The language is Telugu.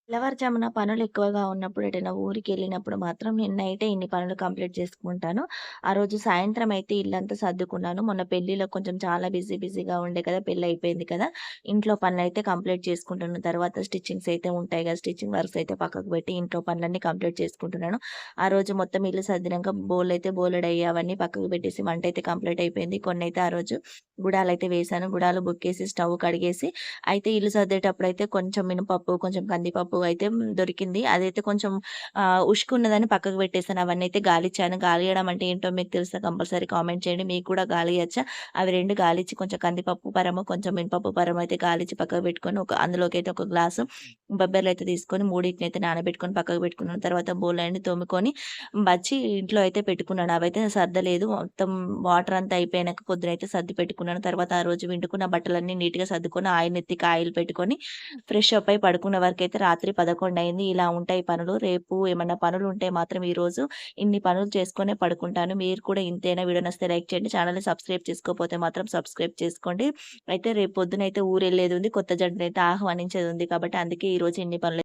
తెల్లవారుజామున పనులెక్కువగా ఉన్నప్పుడు ఎటైనా ఊరికెళ్ళినప్పుడు మాత్రం నేను నైటే ఇన్ని పనులు కంప్లీట్ చేసుకుంటాను. ఆ రోజు సాయంత్రం అయితే ఇల్లంతా సర్దుకున్నాను. మొన్న పెళ్లిలో కొంచెం చాలా బిజీగా ఉండే కదా! పెళ్లయిపోయింది కదా! ఇంట్లో పనులైతే కంప్లీట్ చేసుకుంటున్న తర్వాత స్టిచ్చింగ్స్ అయితే ఉంటాయి కదా! స్టిచ్చింగ్ వర్క్స్ అయితే పక్కకు పెట్టి ఇంట్లో పనులన్నీ కంప్లీట్ చేసుకుంటున్నాను. ఆ రోజు మొత్తం ఇల్లు సర్దినంక బోళ్ళైతే బోలెడయ్యాయి. అవన్నీ పక్కకు పెట్టేసి వంటైతే కంప్లీట్ అయిపోయింది. కొన్నైతే ఆ రోజు గుడాలైతే వేశాను. గుడాలు బుక్కేసి స్టవ్ కడిగేసి అయితే ఇల్లు సర్దేటప్పుడైతే కొంచెం మినపప్పు, కొంచెం కందిపప్పు అయితే దొరికింది. అదైతే కొంచెం ఉష్కున్నదని పక్కకు పెట్టేసాను. అవన్నైతే గాలిచ్చాను. గాలియడం అంటే ఏంటో మీకు తెలిస్తే కంపల్సరీ కామెంట్ చేయండి. మీకు కూడా గాలియచ్చా? అవి 2 గాలిచ్చి కొంచెం కందిపప్పు పరము, కొంచెం మినపప్పు పరము అయితే గాలిచ్చి పక్కకు పెట్టుకొని అందులోకైతే ఒక గ్లాసు బొబ్బర్లయితే తీసుకొని మూడిటినైతే నానబెట్టుకొని పక్కకు పెట్టుకున్నాను. తర్వాత బోలెలన్నీ తోముకొని బచ్చి ఇంట్లో అయితే పెట్టుకున్నాను. అవైతే సర్దలేదు. మొత్తం వాటర్ అంతా అయిపోయినాక పొద్దునైతే సర్ది పెట్టుకున్నాను. తర్వాత ఆ రోజు విండుకున్న బట్టలన్నీ నీట్‌గా సర్దుకొని నెత్తికి ఆయిల్ పెట్టుకొని ఫ్రెష్ అప్ అయి పడుకునే వరకైతే రాత్రి 11 అయింది. ఇలా ఉంటాయి పనులు. రేపు ఏమన్నా పనులుంటే మాత్రం ఈరోజు ఇన్ని పనులు చేసుకొనే పడుకుంటాను. మీరు కూడా ఇంతేనా? వీడియో నచ్చితే లైక్ చేయండి. ఛానెల్‌ని సబ్స్క్రైబ్ చేసుకోకపోతే మాత్రం సబ్స్క్రైబ్ చేసుకోండి. అయితే రేపు పొద్దునైతే ఊరెళ్ళేదుంది. కొత్త జంటనైతే ఆహ్వానించేదుంది కాబట్టి అందుకే ఈరోజు ఇన్ని పనులు